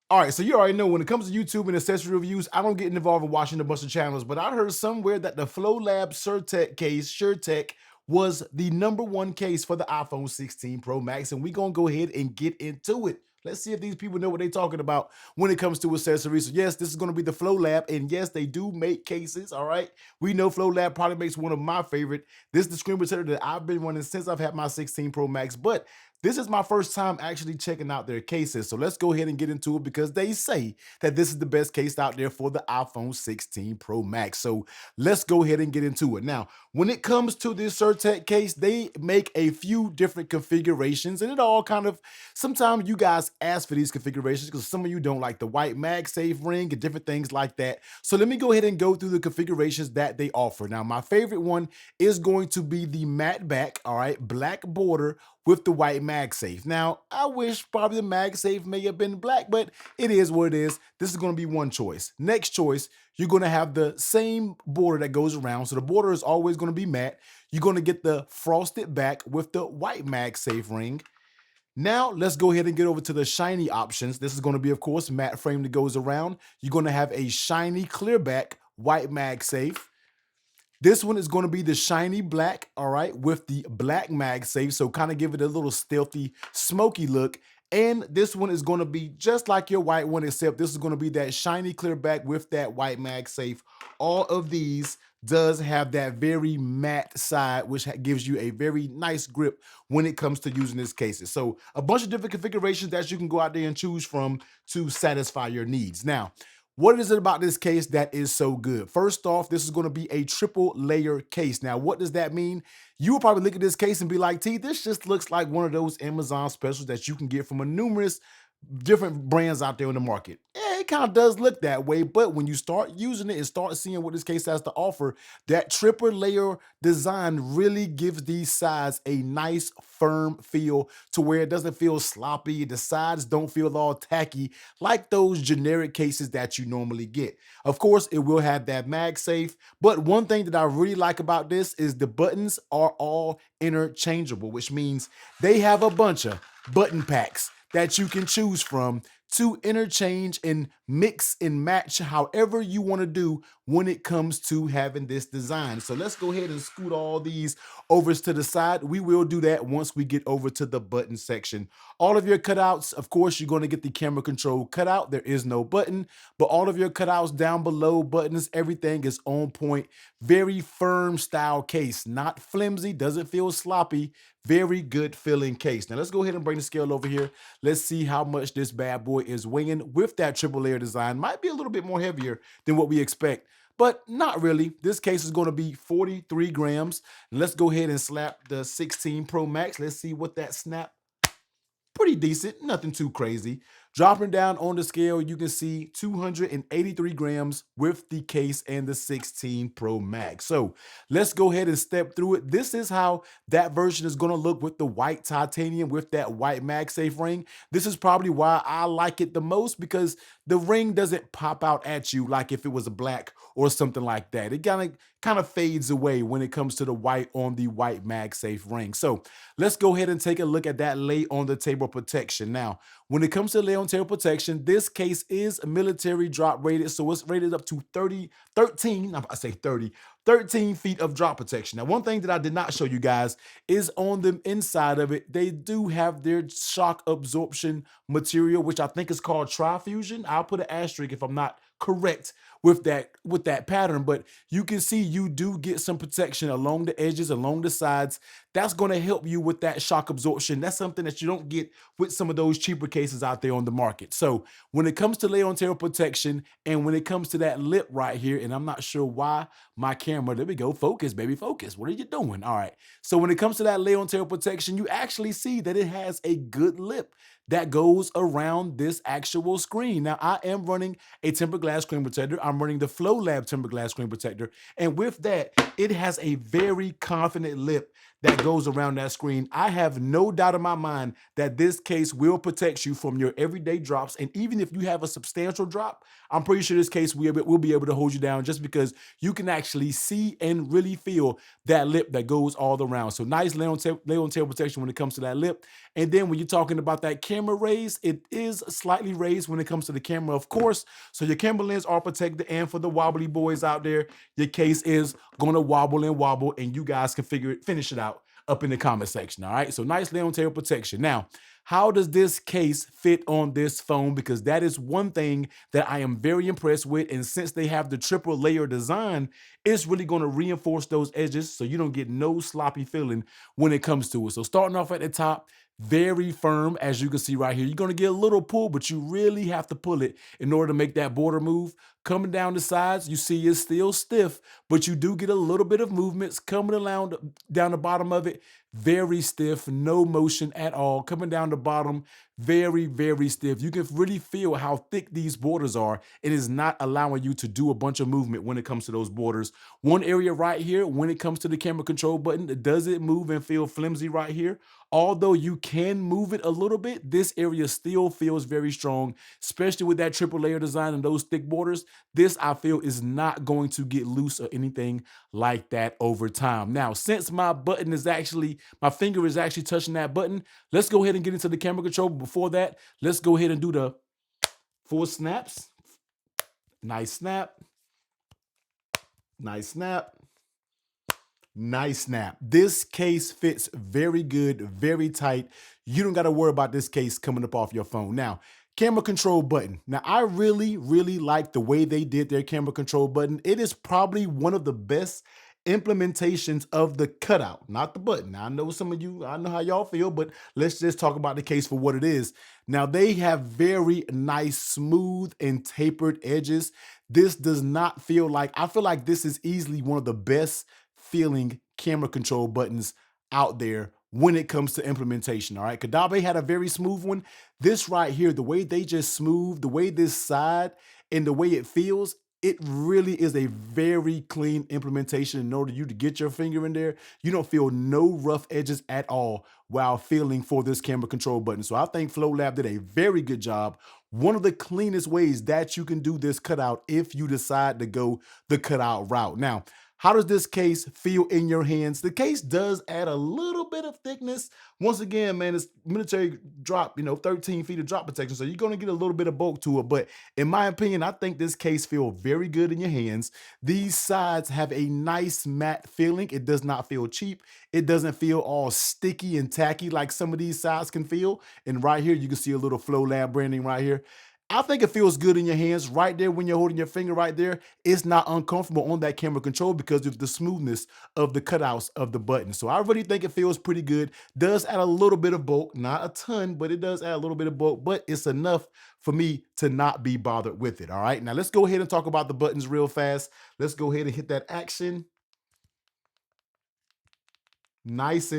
All right, so you already know when it comes to YouTube and accessory reviews, I don't get involved in watching a bunch of channels, but I heard somewhere that the Flolab Surtect case, SureTech, was the #1 case for the iPhone 16 Pro Max, and we're gonna go ahead and get into it. Let's see if these people know what they're talking about when it comes to accessories. So yes, this is going to be the Flolab, and yes, they do make cases. All right, we know Flolab probably makes one of my favorite. This is the screen protector that I've been running since I've had my 16 Pro Max, but this is my first time actually checking out their cases. So let's go ahead and get into it because they say that this is the best case out there for the iPhone 16 Pro Max. So let's go ahead and get into it. Now, when it comes to this Surtech case, they make a few different configurations, and it all kind of, sometimes you guys ask for these configurations because some of you don't like the white MagSafe ring and different things like that. So let me go ahead and go through the configurations that they offer. Now, my favorite one is going to be the matte back, all right, black border with the white MagSafe. Now, I wish probably the MagSafe may have been black, but it is what it is. This is going to be one choice. Next choice, you're going to have the same border that goes around. So the border is always going to be matte. You're going to get the frosted back with the white MagSafe ring. Now, let's go ahead and get over to the shiny options. This is going to be, of course, matte frame that goes around. You're going to have a shiny clear back white MagSafe. This one is going to be the shiny black, all right, with the black MagSafe. So kind of give it a little stealthy, smoky look. And this one is going to be just like your white one, except this is going to be that shiny clear back with that white MagSafe. All of these does have that very matte side, which gives you a very nice grip when it comes to using this cases. So a bunch of different configurations that you can go out there and choose from to satisfy your needs. Now, what is it about this case that is so good? First off, this is going to be a triple layer case. Now, what does that mean? You will probably look at this case and be like, T, this just looks like one of those Amazon specials that you can get from a numerous different brands out there in the market. Yeah, it kind of does look that way, but when you start using it and start seeing what this case has to offer, that triple layer design really gives these sides a nice firm feel to where it doesn't feel sloppy. The sides don't feel all tacky like those generic cases that you normally get. Of course, it will have that MagSafe, but one thing that I really like about this is the buttons are all interchangeable, which means they have a bunch of button packs that you can choose from to interchange and mix and match however you want to do when it comes to having this design. So let's go ahead and scoot all these over to the side. We will do that once we get over to the button section. All of your cutouts, of course, you're going to get the camera control cutout. There is no button, but all of your cutouts down below, buttons, everything is on point. Very firm style case, not flimsy, doesn't feel sloppy. Very good feeling case. Now let's go ahead and bring the scale over here. Let's see how much this bad boy is weighing with that triple layer design. Might be a little bit more heavier than what we expect, but not really. This case is going to be 43 grams. Let's go ahead and slap the 16 Pro Max. Let's see what that snap. Pretty decent, nothing too crazy. Dropping down on the scale, you can see 283 grams with the case and the 16 Pro Max. So let's go ahead and step through it. This is how that version is going to look with the white titanium with that white MagSafe ring. This is probably why I like it the most, because the ring doesn't pop out at you like if it was a black or something like that. It kind of fades away when it comes to the white on the white MagSafe ring. So let's go ahead and take a look at that lay on the table protection. Now, when it comes to lay on table protection, this case is military drop rated, so it's rated up to 13 feet of drop protection. Now, one thing that I did not show you guys is on the inside of it, they do have their shock absorption material, which I think is called Trifusion. I'll put an asterisk if I'm not correct with that pattern, but you can see you do get some protection along the edges, along the sides. That's going to help you with that shock absorption. That's something that you don't get with some of those cheaper cases out there on the market. So when it comes to lay on table protection, and when it comes to that lip right here, and I'm not sure why my camera, there we go, focus, baby, focus. What are you doing? All right. So when it comes to that lay on table protection, you actually see that it has a good lip that goes around this actual screen. Now, I am running a tempered glass screen protector. I'm running the Flolab tempered glass screen protector. And with that, it has a very confident lip that goes around that screen. I have no doubt in my mind that this case will protect you from your everyday drops. And even if you have a substantial drop, I'm pretty sure this case will be able to hold you down, just because you can actually see and really feel that lip that goes all around. So nice lay on tail protection when it comes to that lip. And then when you're talking about that camera raise, it is slightly raised when it comes to the camera, of course. So your camera lens are protected. And for the wobbly boys out there, your case is going to wobble and wobble, and you guys can finish it out up in the comment section. All right. So nice lay on tail protection. Now, how does this case fit on this phone? Because that is one thing that I am very impressed with. And since they have the triple layer design, it's really going to reinforce those edges so you don't get no sloppy feeling when it comes to it. So starting off at the top, very firm, as you can see right here. You're going to get a little pull, but you really have to pull it in order to make that border move. Coming down the sides, you see it's still stiff, but you do get a little bit of movements coming around down the bottom of it. Very stiff, no motion at all. Coming down the bottom, very, very stiff. You can really feel how thick these borders are. It is not allowing you to do a bunch of movement when it comes to those borders. One area right here, when it comes to the camera control button, does it move and feel flimsy right here? Although you can move it a little bit, this area still feels very strong, especially with that triple layer design and those thick borders. This, I feel, is not going to get loose or anything like that over time. Now, since my finger is actually touching that button, let's go ahead and get into the camera control. But before that, let's go ahead and do the 4 snaps. Nice snap. Nice snap. Nice snap. This case fits very good, very tight. You don't got to worry about this case coming up off your phone. Now, camera control button. Now, I really, really like the way they did their camera control button. It is probably one of the best implementations of the cutout, not the button. Now, I know some of you, I know how y'all feel, but let's just talk about the case for what it is. Now, they have very nice, smooth, and tapered edges. This does not feel like, I feel like this is easily one of the best feeling camera control buttons out there when it comes to implementation. All right, Kadabe had a very smooth one. This right here, the way they just smooth, the way this side and the way it feels, it really is a very clean implementation. In order you to get your finger in there, you don't feel no rough edges at all while feeling for this camera control button. So I think Flolab did a very good job. One of the cleanest ways that you can do this cutout if you decide to go the cutout route. Now, how does this case feel in your hands? The case does add a little bit of thickness. Once again, man, it's military drop, 13 feet of drop protection. So you're going to get a little bit of bulk to it. But in my opinion, I think this case feels very good in your hands. These sides have a nice matte feeling. It does not feel cheap. It doesn't feel all sticky and tacky like some of these sides can feel. And right here, you can see a little Flolab branding right here. I think it feels good in your hands right there when you're holding your finger right there. It's not uncomfortable on that camera control because of the smoothness of the cutouts of the button. So I really think it feels pretty good. Does add a little bit of bulk, not a ton, but it does add a little bit of bulk, but it's enough for me to not be bothered with it. All right, now let's go ahead and talk about the buttons real fast. Let's go ahead and hit that action. Nice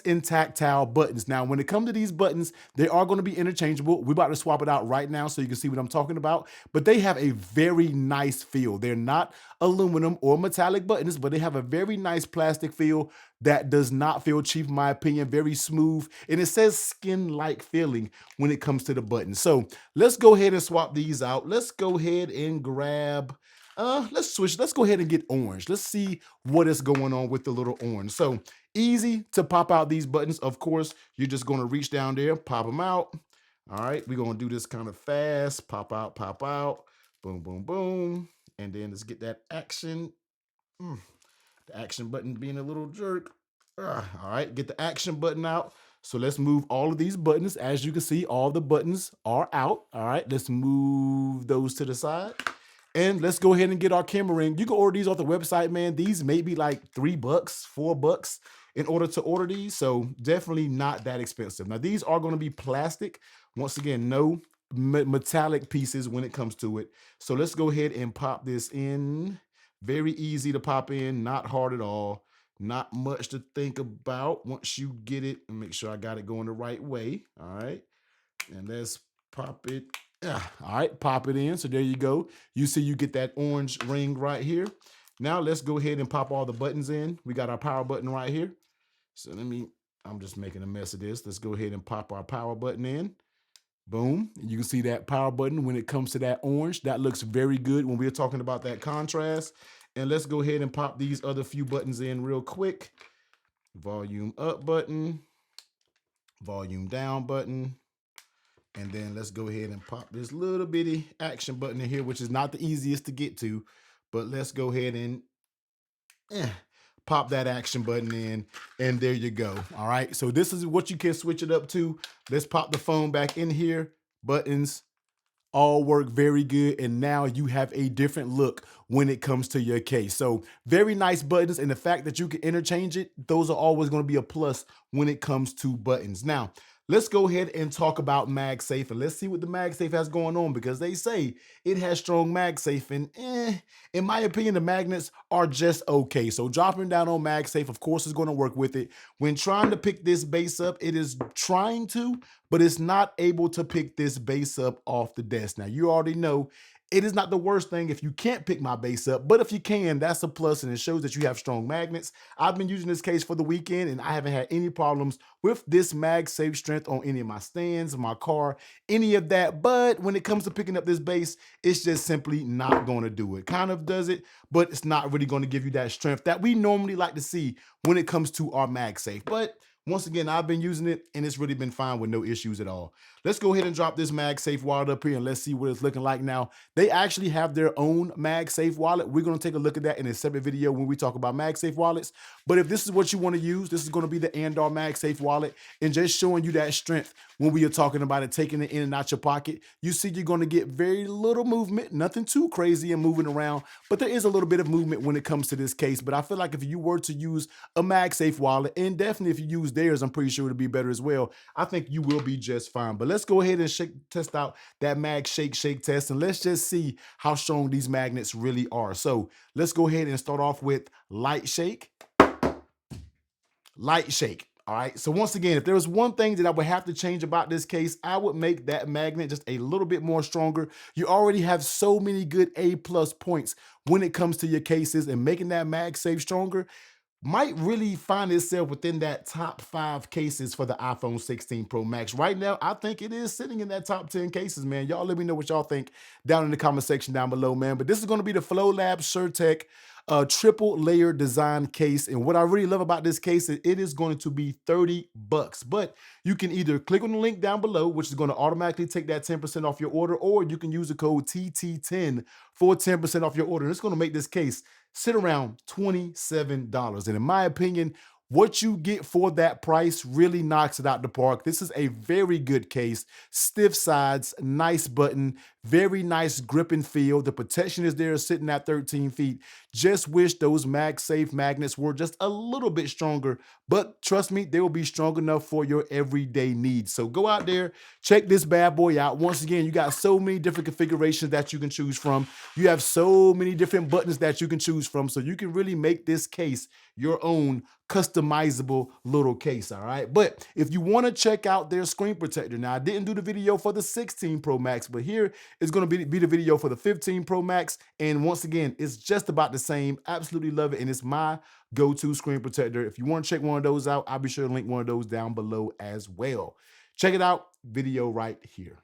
and tactile buttons. Now, when it comes to these buttons, they are going to be interchangeable. We're about to swap it out right now so you can see what I'm talking about. But they have a very nice feel. They're not aluminum or metallic buttons, but they have a very nice plastic feel that does not feel cheap, in my opinion. Very smooth. And it says skin-like feeling when it comes to the buttons. So let's go ahead and swap these out. Let's go ahead and grab... let's switch. Let's go ahead and get orange. Let's see what is going on with the little orange. So easy to pop out these buttons. Of course, you're just going to reach down there, pop them out. All right, we're going to do this kind of fast. Pop out, boom, boom, boom. And then let's get that action. The action button being a little jerk. All right, get the action button out. So let's move all of these buttons. As you can see, all the buttons are out. All right, let's move those to the side. And let's go ahead and get our camera ring. You can order these off the website, man. These may be like $3, $4 in order to order these. So definitely not that expensive. Now, these are going to be plastic. Once again, no metallic pieces when it comes to it. So let's go ahead and pop this in. Very easy to pop in, not hard at all. Not much to think about once you get it. And make sure I got it going the right way. All right. And let's pop it. All right, pop it in. So there you go. You see you get that orange ring right here. Now let's go ahead and pop all the buttons in. We got our power button right here. So I'm just making a mess of this. Let's go ahead and pop our power button in. Boom. You can see that power button when it comes to that orange. That looks very good when we're talking about that contrast. And let's go ahead and pop these other few buttons in real quick. Volume up button, volume down button. And then let's go ahead and pop this little bitty action button in here, which is not the easiest to get to, but let's go ahead and pop that action button in, and there you go. All right, so this is what you can switch it up to. Let's pop the phone back in here. Buttons all work very good, and now you have a different look when it comes to your case. So very nice buttons, and the fact that you can interchange it, those are always going to be a plus when it comes to buttons. Now let's go ahead and talk about MagSafe, and let's see what the MagSafe has going on, because they say it has strong MagSafe, and in my opinion, the magnets are just okay. So dropping down on MagSafe, of course, is going to work with it. When trying to pick this base up, it is trying to, but it's not able to pick this base up off the desk. Now, you already know it is not the worst thing if you can't pick my base up, but if you can, that's a plus, and it shows that you have strong magnets. I've been using this case for the weekend, and I haven't had any problems with this MagSafe strength on any of my stands, my car, any of that. But when it comes to picking up this base, it's just simply not going to do it. Kind of does it, but it's not really going to give you that strength that we normally like to see when it comes to our MagSafe. But once again, I've been using it, and it's really been fine with no issues at all. Let's go ahead and drop this MagSafe wallet up here, and let's see what it's looking like now. They actually have their own MagSafe wallet. We're going to take a look at that in a separate video when we talk about MagSafe wallets. But if this is what you want to use, this is going to be the Andar MagSafe wallet, and just showing you that strength when we are talking about it, taking it in and out your pocket. You see you're going to get very little movement, nothing too crazy and moving around, but there is a little bit of movement when it comes to this case. But I feel like if you were to use a MagSafe wallet, and definitely if you use theirs, I'm pretty sure it'll be better as well, I think you will be just fine. But let's go ahead and test out that Mag Shake test, and let's just see how strong these magnets really are. So let's go ahead and start off with light shake. Light shake. All right. So once again, if there was one thing that I would have to change about this case, I would make that magnet just a little bit more stronger. You already have so many good A+ points when it comes to your cases, and making that MagSafe stronger might really find itself within that top 5 cases for the iPhone 16 Pro Max. Right now, I think it is sitting in that top 10 cases, man. Y'all let me know what y'all think down in the comment section down below, man. But this is going to be the Flolab Surtect triple layer design case. And what I really love about this case is it is going to be $30. But you can either click on the link down below, which is going to automatically take that 10% off your order, or you can use the code TT10 for 10% off your order. And it's going to make this case sit around $27. And in my opinion, what you get for that price really knocks it out the park. This is a very good case, stiff sides, nice button, very nice grip and feel. The protection is there, sitting at 13 feet. Just wish those MagSafe magnets were just a little bit stronger, but trust me, they will be strong enough for your everyday needs. So go out there, check this bad boy out. Once again, you got so many different configurations that you can choose from. You have so many different buttons that you can choose from, so you can really make this case your own customizable little case. All right, but if you want to check out their screen protector, now I didn't do the video for the 16 Pro Max, but here is going to be the video for the 15 Pro Max, and once again, it's just about the same. Absolutely love it, and it's my go-to screen protector. If you want to check one of those out, I'll be sure to link one of those down below as well. Check it out, video right here.